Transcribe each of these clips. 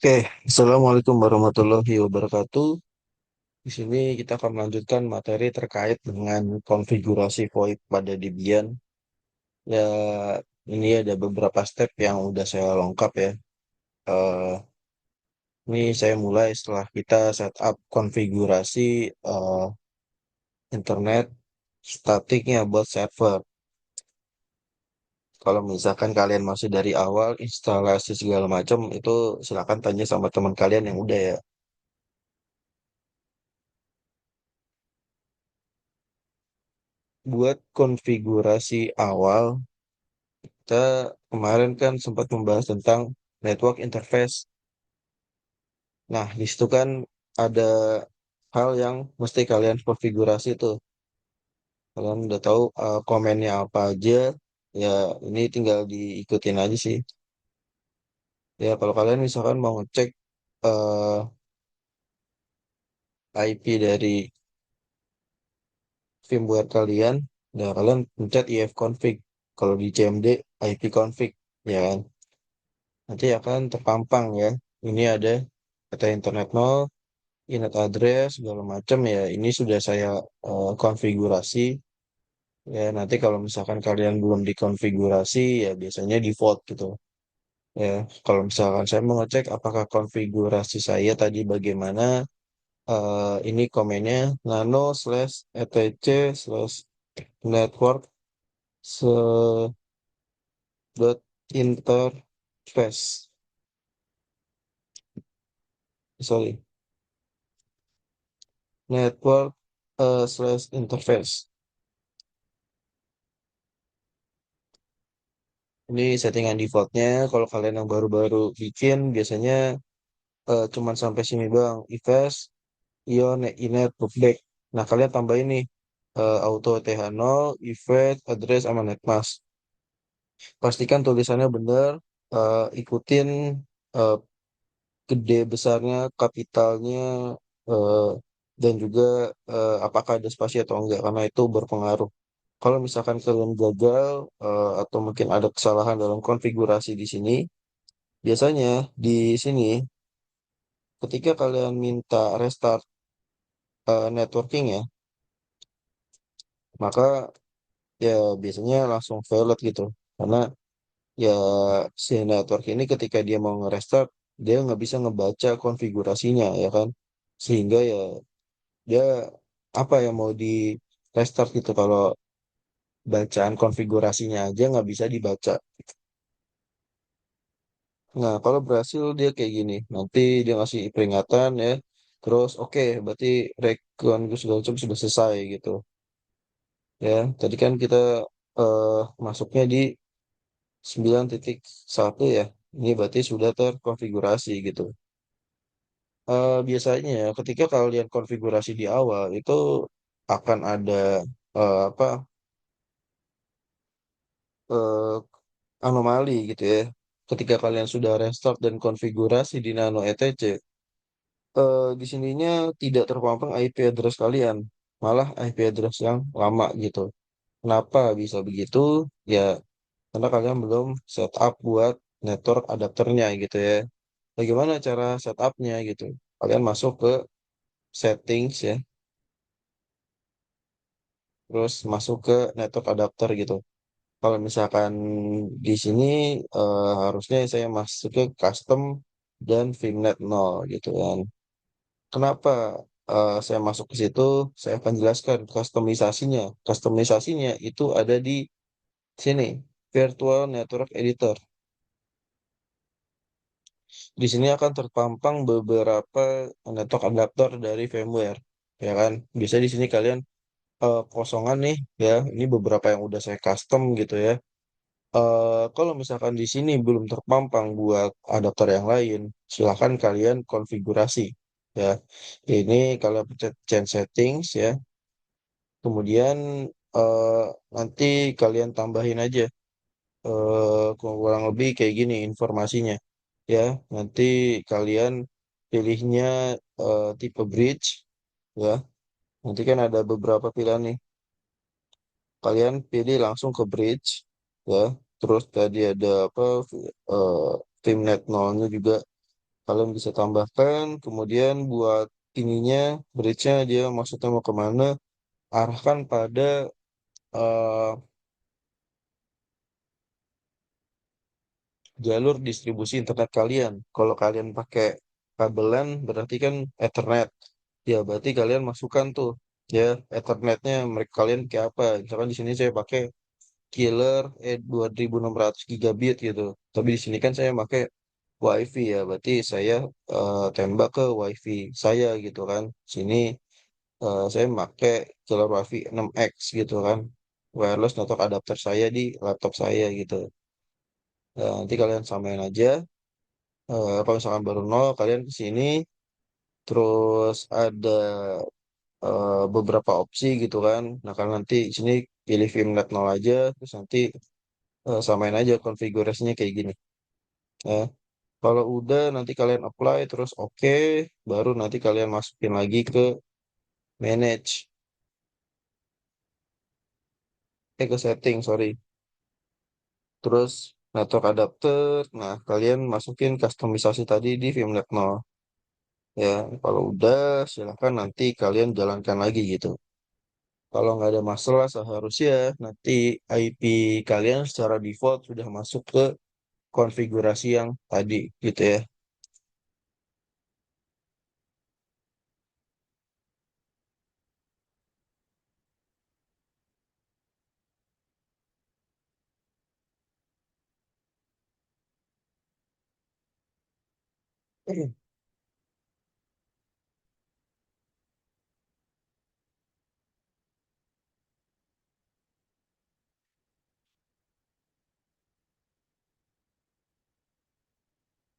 Oke, Assalamualaikum warahmatullahi wabarakatuh. Di sini kita akan melanjutkan materi terkait dengan konfigurasi VoIP pada Debian. Ya, ini ada beberapa step yang udah saya lengkap ya. Eh, ini saya mulai setelah kita setup konfigurasi internet statiknya buat server. Kalau misalkan kalian masih dari awal instalasi segala macam, itu silakan tanya sama teman kalian yang udah ya. Buat konfigurasi awal, kita kemarin kan sempat membahas tentang network interface. Nah, di situ kan ada hal yang mesti kalian konfigurasi tuh. Kalian udah tahu komennya apa aja, ya ini tinggal diikutin aja sih. Ya, kalau kalian misalkan mau ngecek eh, IP dari firmware kalian, ya kalian pencet ifconfig. Kalau di CMD, ipconfig, ya kan? Nanti akan terpampang ya. Ini ada data internet 0, init address segala macam ya ini sudah saya konfigurasi ya nanti kalau misalkan kalian belum dikonfigurasi ya biasanya default gitu ya kalau misalkan saya mau ngecek apakah konfigurasi saya tadi bagaimana ini komennya nano slash etc slash network dot interface sorry network slash interface. Ini settingan defaultnya. Kalau kalian yang baru-baru bikin, biasanya cuman sampai sini doang. Ifs, ion, inet, loopback. Nah, kalian tambahin nih auto th0, ifet, address, sama netmask. Pastikan tulisannya benar. Ikutin eh, gede besarnya, kapitalnya, eh, dan juga apakah ada spasi atau enggak, karena itu berpengaruh. Kalau misalkan kalian gagal atau mungkin ada kesalahan dalam konfigurasi di sini, biasanya di sini ketika kalian minta restart networking ya, maka ya biasanya langsung valid gitu. Karena ya si network ini ketika dia mau nge-restart, dia nggak bisa ngebaca konfigurasinya ya kan. Sehingga ya dia apa yang mau di restart gitu kalau bacaan konfigurasinya aja nggak bisa dibaca. Nah, kalau berhasil dia kayak gini. Nanti dia ngasih peringatan ya. Terus oke, berarti recon segala macam sudah selesai gitu. Ya, tadi kan kita eh, masuknya di 9.1 ya. Ini berarti sudah terkonfigurasi gitu. Biasanya ya, ketika kalian konfigurasi di awal itu akan ada apa eh, anomali gitu ya. Ketika kalian sudah restart dan konfigurasi di Nano ETC, di sininya tidak terpampang IP address kalian, malah IP address yang lama gitu. Kenapa bisa begitu? Ya, karena kalian belum setup buat network adapternya gitu ya. Bagaimana cara setupnya gitu? Kalian masuk ke settings ya, terus masuk ke network adapter gitu. Kalau misalkan di sini harusnya saya masuk ke custom dan Vnet 0 gitu kan. Kenapa saya masuk ke situ? Saya akan jelaskan kustomisasinya. Kustomisasinya itu ada di sini, Virtual Network Editor. Di sini akan terpampang beberapa network adapter dari firmware, ya kan? Biasanya di sini kalian kosongan nih, ya. Ini beberapa yang udah saya custom gitu ya. Kalau misalkan di sini belum terpampang buat adapter yang lain, silahkan kalian konfigurasi, ya. Ini kalian pencet change settings ya. Kemudian eh, nanti kalian tambahin aja kurang lebih kayak gini informasinya ya. Nanti kalian pilihnya tipe bridge ya. Nanti kan ada beberapa pilihan nih. Kalian pilih langsung ke bridge ya. Terus tadi ada apa Vimnet 0-nya juga kalian bisa tambahkan. Kemudian buat ininya, bridge-nya dia maksudnya mau kemana, arahkan pada eh, jalur distribusi internet kalian. Kalau kalian pakai kabel LAN berarti kan Ethernet. Ya, berarti kalian masukkan tuh ya Ethernetnya mereka kalian kayak apa. Misalkan di sini saya pakai Killer 2600 gigabit gitu. Tapi di sini kan saya pakai WiFi ya, berarti saya tembak ke WiFi saya gitu kan. Sini saya pakai Killer WiFi 6X gitu kan. Wireless network adapter saya di laptop saya gitu. Nanti kalian samain aja. Kalau misalkan baru nol, kalian ke sini, terus ada beberapa opsi gitu kan. Nah, kan nanti di sini pilih Vimnet nol aja, terus nanti samain aja konfigurasinya kayak gini. Ya. Kalau udah, nanti kalian apply, terus oke, baru nanti kalian masukin lagi ke manage, ke setting, sorry. Terus network adapter, nah kalian masukin kustomisasi tadi di Vimnet nol. Ya, kalau udah silahkan nanti kalian jalankan lagi gitu. Kalau nggak ada masalah seharusnya nanti IP kalian secara default sudah masuk ke konfigurasi yang tadi gitu ya.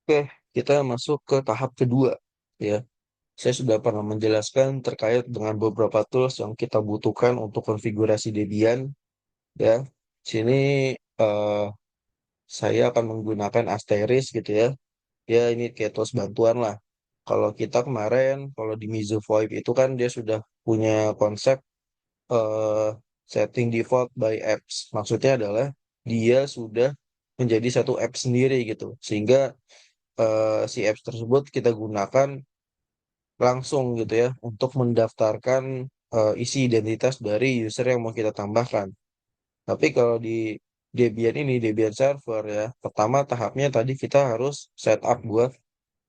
Oke, kita masuk ke tahap kedua ya. Saya sudah pernah menjelaskan terkait dengan beberapa tools yang kita butuhkan untuk konfigurasi Debian ya. Sini eh, saya akan menggunakan Asterisk gitu ya. Ya ini kayak tools bantuan lah. Kalau kita kemarin, kalau di Mizo VoIP itu kan dia sudah punya konsep eh, setting default by apps. Maksudnya adalah dia sudah menjadi satu app sendiri gitu. Sehingga si apps tersebut kita gunakan langsung gitu ya untuk mendaftarkan isi identitas dari user yang mau kita tambahkan. Tapi kalau di Debian ini, Debian server ya, pertama tahapnya tadi kita harus setup buat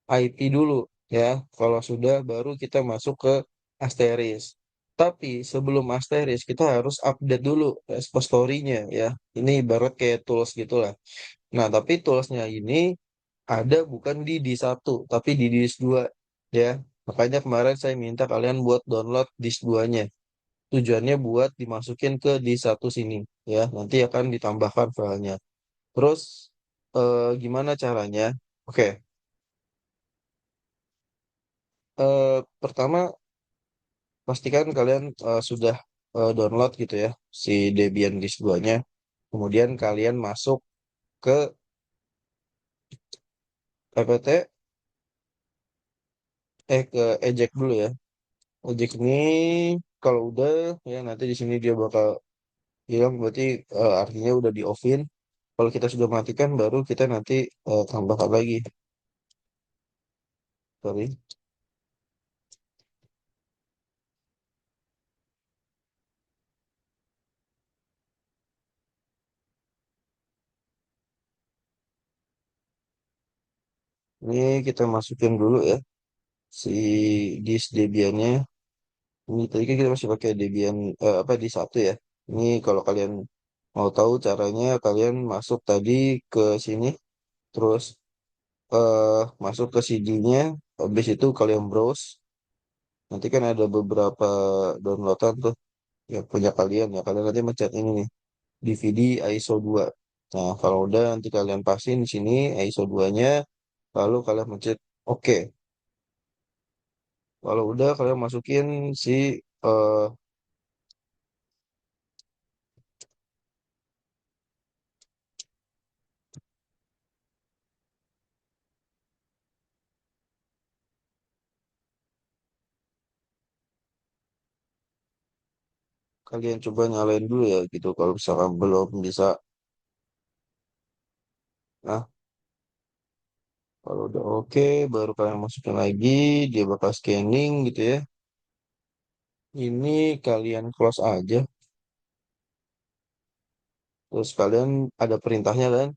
IP dulu ya. Kalau sudah baru kita masuk ke Asterisk. Tapi sebelum Asterisk kita harus update dulu repository-nya ya. Ini ibarat kayak tools gitulah. Nah, tapi toolsnya ini ada bukan di disk 1, tapi di disk 2 ya. Makanya kemarin saya minta kalian buat download disk 2-nya. Tujuannya buat dimasukin ke disk 1 sini ya. Nanti akan ditambahkan filenya. Terus gimana caranya? Oke, pertama pastikan kalian sudah download gitu ya si Debian disk 2-nya. Kemudian kalian masuk ke apt ke eject dulu ya. Eject ini kalau udah ya nanti di sini dia bakal hilang berarti artinya udah di offin. Kalau kita sudah matikan baru kita nanti tambahkan lagi. Sorry. Ini kita masukin dulu ya si disk Debiannya. Ini tadi kan kita masih pakai Debian apa di 1 ya. Ini kalau kalian mau tahu caranya kalian masuk tadi ke sini terus masuk ke CD-nya. Habis itu kalian browse. Nanti kan ada beberapa downloadan tuh yang punya kalian ya. Kalian nanti mencet ini nih DVD ISO 2. Nah, kalau udah nanti kalian pasin di sini ISO 2-nya lalu kalian mencet oke. Kalau udah kalian masukin si eh, kalian coba nyalain dulu ya gitu kalau misalkan belum bisa. Nah, kalau udah oke, baru kalian masukin lagi, dia bakal scanning gitu ya. Ini kalian close aja, terus kalian ada perintahnya kan.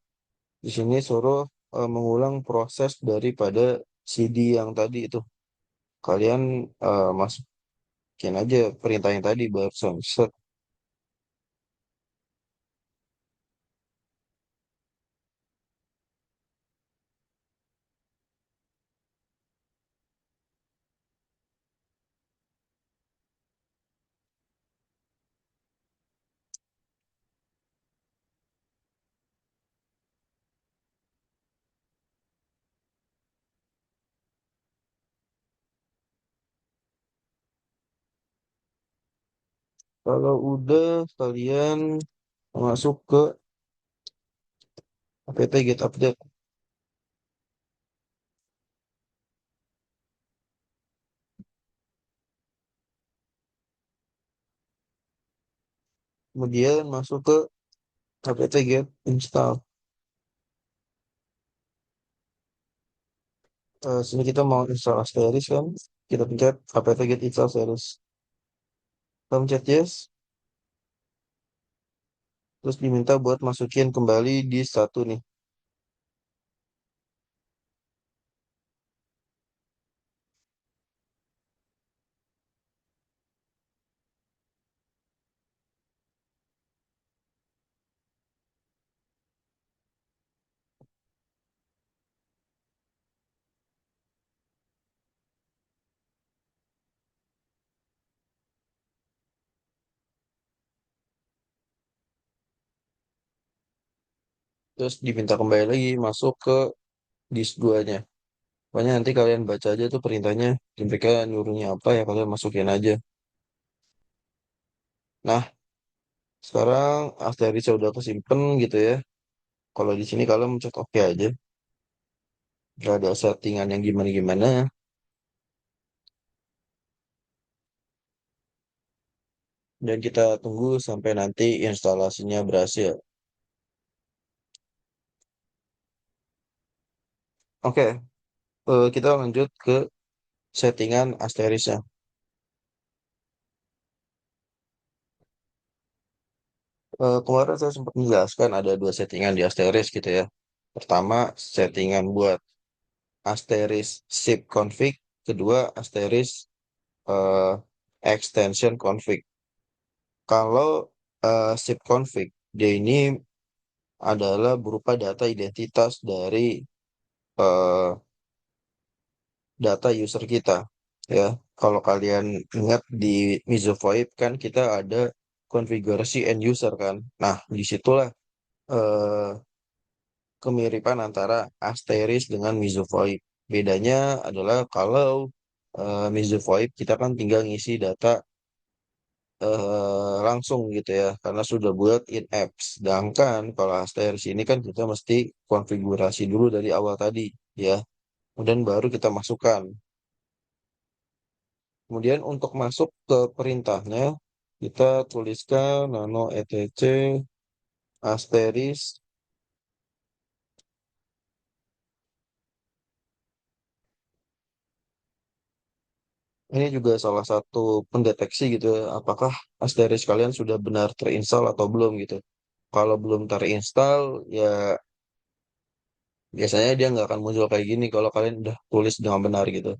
Di sini suruh mengulang proses daripada CD yang tadi itu. Kalian masukin aja perintah yang tadi barusan. Set. Kalau udah, kalian masuk ke apt get update. Kemudian masuk ke apt get install. Sini kita mau install Asteris kan. Kita pencet apt get install series. Kita pencet yes. Terus diminta buat masukin kembali di satu nih. Terus diminta kembali lagi masuk ke disk 2-nya. Pokoknya nanti kalian baca aja tuh perintahnya. Mereka nyuruhnya apa ya kalian masukin aja. Nah, sekarang Asterisnya udah kesimpan gitu ya. Kalau di sini kalian mencet oke aja. Gak ada settingan yang gimana-gimana. Dan kita tunggu sampai nanti instalasinya berhasil. Oke, kita lanjut ke settingan Asterisnya. Kemarin saya sempat menjelaskan ada dua settingan di Asteris gitu ya. Pertama, settingan buat Asteris zip config. Kedua, Asteris eh, extension config. Kalau zip config, dia ini adalah berupa data identitas dari eh, data user kita. Ya, kalau kalian ingat di Mizo VoIP kan kita ada konfigurasi end user kan. Nah, disitulah eh, kemiripan antara Asteris dengan Mizo VoIP. Bedanya adalah kalau Mizo VoIP kita kan tinggal ngisi data langsung gitu ya, karena sudah buat in apps. Sedangkan kalau Asteris ini kan kita mesti konfigurasi dulu dari awal tadi ya, kemudian baru kita masukkan. Kemudian untuk masuk ke perintahnya, kita tuliskan nano etc asterisk. Ini juga salah satu pendeteksi gitu ya, apakah asterisk kalian sudah benar terinstall atau belum gitu. Kalau belum terinstall, ya biasanya dia nggak akan muncul kayak gini kalau kalian udah tulis dengan benar gitu.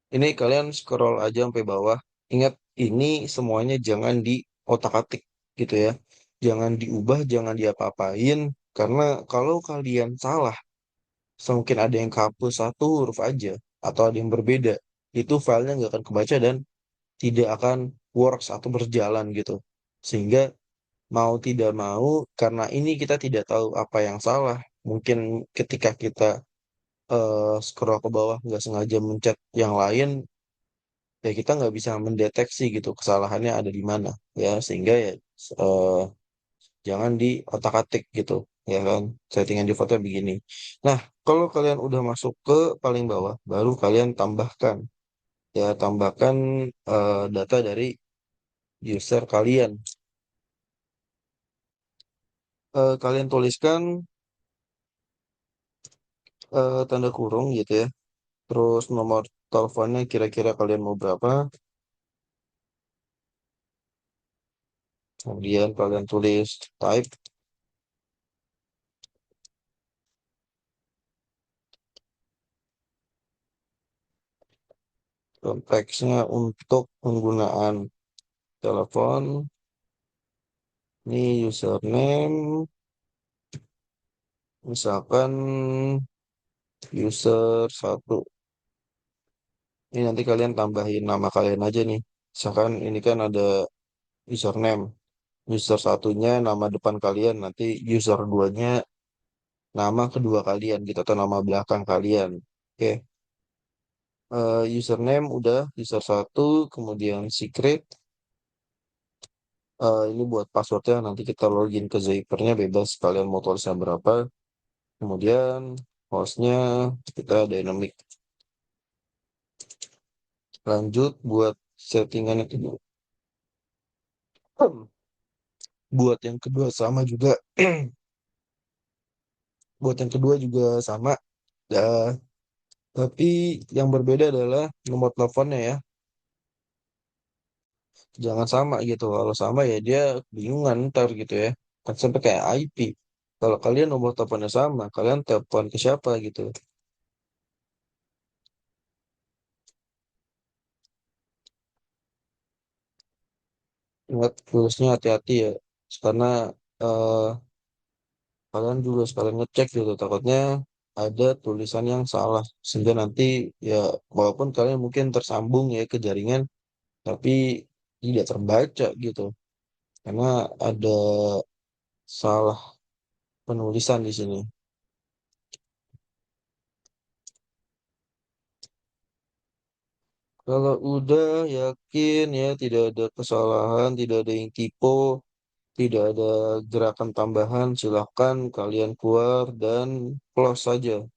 Ini kalian scroll aja sampai bawah. Ingat, ini semuanya jangan di otak-atik gitu ya. Jangan diubah, jangan diapa-apain. Karena kalau kalian salah, mungkin ada yang kehapus satu huruf aja, atau ada yang berbeda, itu filenya nggak akan kebaca dan tidak akan works atau berjalan gitu. Sehingga mau tidak mau, karena ini kita tidak tahu apa yang salah. Mungkin ketika kita scroll ke bawah nggak sengaja mencet yang lain, ya kita nggak bisa mendeteksi gitu kesalahannya ada di mana ya, sehingga ya eh, jangan di otak-atik gitu ya kan, settingan defaultnya begini. Nah, kalau kalian udah masuk ke paling bawah, baru kalian tambahkan ya, tambahkan data dari user kalian. Kalian tuliskan tanda kurung gitu ya. Terus nomor teleponnya kira-kira kalian mau berapa. Kemudian kalian tulis type konteksnya untuk penggunaan telepon. Ini username, misalkan user satu. Ini nanti kalian tambahin nama kalian aja nih. Misalkan ini kan ada username. User satunya nama depan kalian, nanti user duanya nama kedua kalian gitu atau nama belakang kalian. Oke, username udah user satu, kemudian secret. Ini buat passwordnya nanti kita login ke Zypernya bebas kalian mau tulisnya berapa. Kemudian hostnya kita dynamic. Lanjut buat settingan yang kedua. Buat yang kedua sama juga. Buat yang kedua juga sama. Dah. Tapi yang berbeda adalah nomor teleponnya ya. Jangan sama gitu. Kalau sama ya dia bingungan ntar gitu ya. Kan sampai kayak IP. Kalau kalian nomor teleponnya sama, kalian telepon ke siapa gitu. Ingat tulisnya hati-hati ya. Karena eh, kalian juga sekalian ngecek gitu. Takutnya ada tulisan yang salah. Sehingga nanti ya walaupun kalian mungkin tersambung ya ke jaringan, tapi tidak terbaca gitu. Karena ada salah penulisan di sini. Kalau udah yakin ya tidak ada kesalahan, tidak ada yang typo, tidak ada gerakan tambahan, silahkan kalian keluar dan close saja.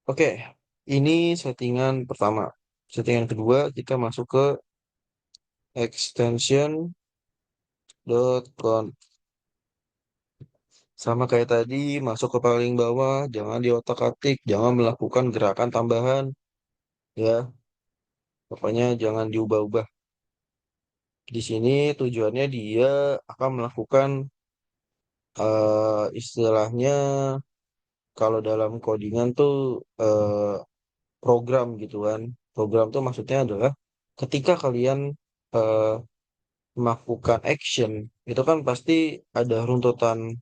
Oke, ini settingan pertama. Settingan kedua, kita masuk ke extension.conf. Sama kayak tadi, masuk ke paling bawah, jangan di otak-atik, jangan melakukan gerakan tambahan, ya. Pokoknya jangan diubah-ubah. Di sini tujuannya dia akan melakukan istilahnya kalau dalam codingan tuh eh, program gitu kan. Program tuh maksudnya adalah ketika kalian eh, melakukan action itu kan pasti ada runtutan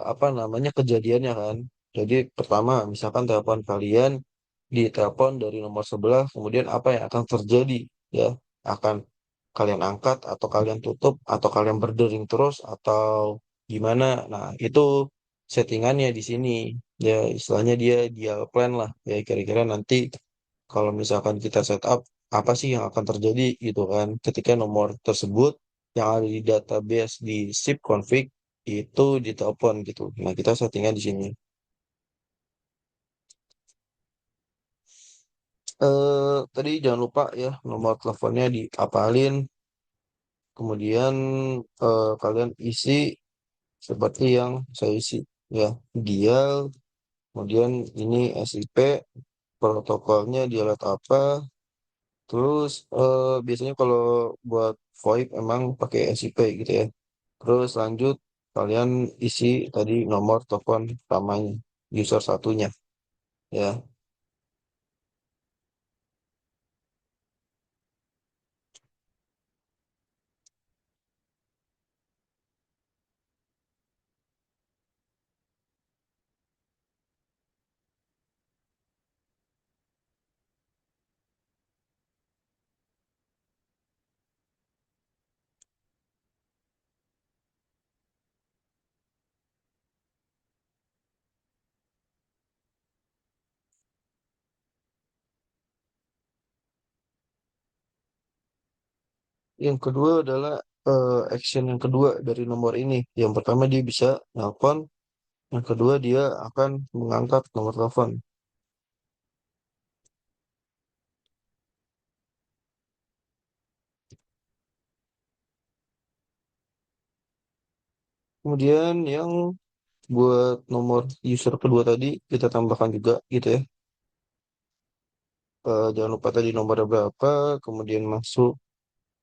apa namanya kejadiannya kan. Jadi pertama misalkan telepon kalian ditelepon dari nomor sebelah, kemudian apa yang akan terjadi ya? Akan kalian angkat atau kalian tutup atau kalian berdering terus atau gimana? Nah, itu settingannya di sini. Ya, istilahnya dia dial plan lah. Ya, kira-kira nanti kalau misalkan kita setup apa sih yang akan terjadi gitu kan ketika nomor tersebut yang ada di database di SIP config itu ditelepon gitu. Nah, kita settingnya di sini. Tadi jangan lupa ya nomor teleponnya diapalin, kemudian kalian isi seperti yang saya isi ya, dial, kemudian ini SIP, protokolnya dialat apa, terus biasanya kalau buat VoIP emang pakai SIP gitu ya. Terus lanjut kalian isi tadi nomor telepon utamanya user satunya ya. Yang kedua adalah action yang kedua dari nomor ini. Yang pertama dia bisa nelpon, yang kedua dia akan mengangkat nomor telepon. Kemudian yang buat nomor user kedua tadi kita tambahkan juga gitu ya. Jangan lupa tadi nomornya berapa, kemudian masuk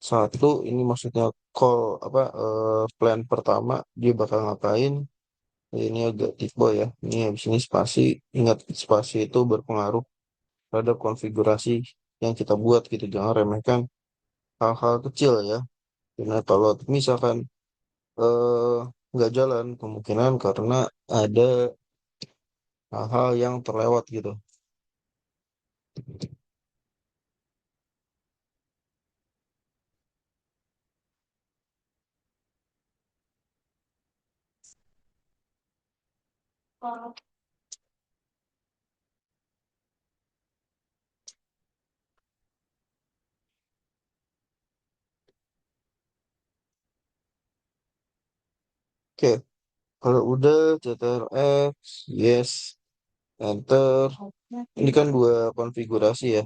satu, ini maksudnya call apa plan pertama dia bakal ngapain. Ini agak typo ya. Ini habis ini spasi. Ingat spasi itu berpengaruh terhadap konfigurasi yang kita buat gitu. Jangan remehkan hal-hal kecil ya. Karena kalau misalkan eh, nggak jalan, kemungkinan karena ada hal-hal yang terlewat gitu. Oke, kalau udah CTRL X, yes, enter. Ini kan dua konfigurasi ya.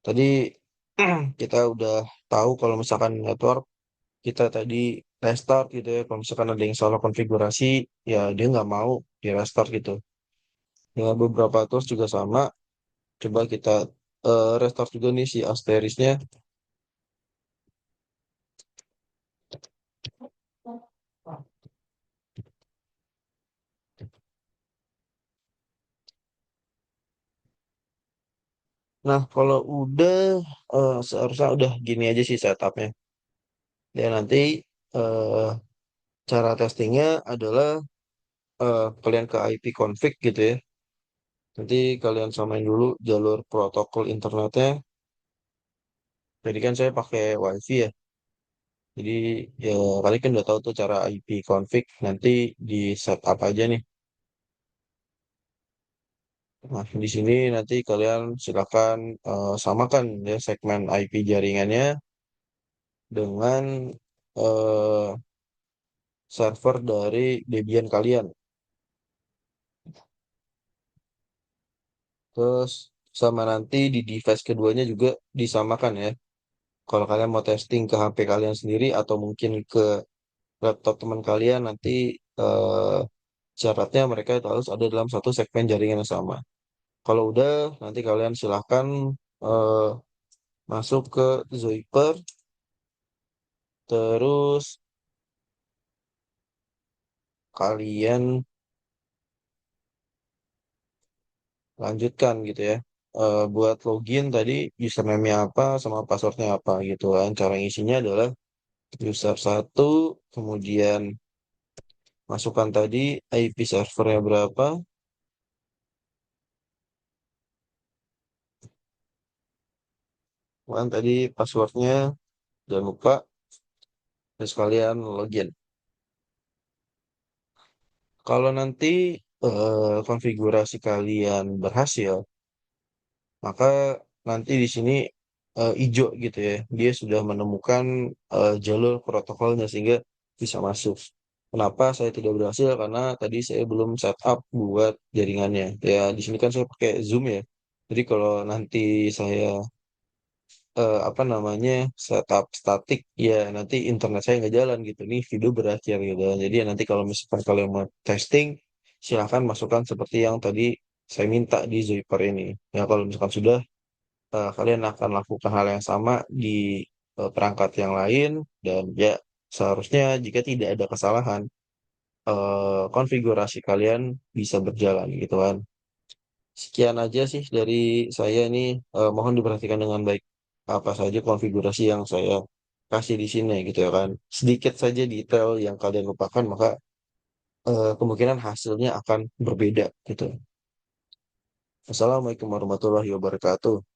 Tadi kita udah tahu kalau misalkan network kita tadi restart gitu ya. Kalau misalkan ada yang salah konfigurasi, ya dia nggak mau di restart gitu. Dengan beberapa tools juga sama. Coba kita restart juga nih si asterisnya. Nah, kalau udah seharusnya udah gini aja sih setupnya. Dan nanti eh, cara testingnya adalah kalian ke IP config gitu ya. Nanti kalian samain dulu jalur protokol internetnya. Jadi kan saya pakai WiFi ya. Jadi ya kalian kan udah tahu tuh cara IP config. Nanti di setup aja nih. Nah, di sini nanti kalian silakan samakan ya segmen IP jaringannya dengan eh, server dari Debian kalian. Terus sama nanti di device keduanya juga disamakan ya. Kalau kalian mau testing ke HP kalian sendiri atau mungkin ke laptop teman kalian nanti eh, syaratnya mereka itu harus ada dalam satu segmen jaringan yang sama. Kalau udah nanti kalian silahkan eh, masuk ke Zoiper, terus kalian lanjutkan gitu ya. Buat login tadi username-nya apa sama passwordnya apa gitu kan. Cara ngisinya adalah user satu, kemudian masukkan tadi IP servernya berapa, kan tadi passwordnya jangan lupa, terus kalian login. Kalau nanti konfigurasi kalian berhasil, maka nanti di sini hijau gitu ya. Dia sudah menemukan jalur protokolnya sehingga bisa masuk. Kenapa saya tidak berhasil? Karena tadi saya belum setup buat jaringannya. Ya, di sini kan saya pakai Zoom ya. Jadi kalau nanti saya apa namanya setup statik, ya nanti internet saya nggak jalan gitu. Nih video berakhir gitu. Jadi ya nanti kalau misalkan kalian mau testing, silahkan masukkan seperti yang tadi saya minta di Zuiper ini. Ya kalau misalkan sudah kalian akan lakukan hal yang sama di perangkat yang lain dan ya seharusnya jika tidak ada kesalahan konfigurasi kalian bisa berjalan gitu kan. Sekian aja sih dari saya ini mohon diperhatikan dengan baik apa saja konfigurasi yang saya kasih di sini gitu ya kan. Sedikit saja detail yang kalian lupakan maka kemungkinan hasilnya akan berbeda gitu. Assalamualaikum warahmatullahi wabarakatuh.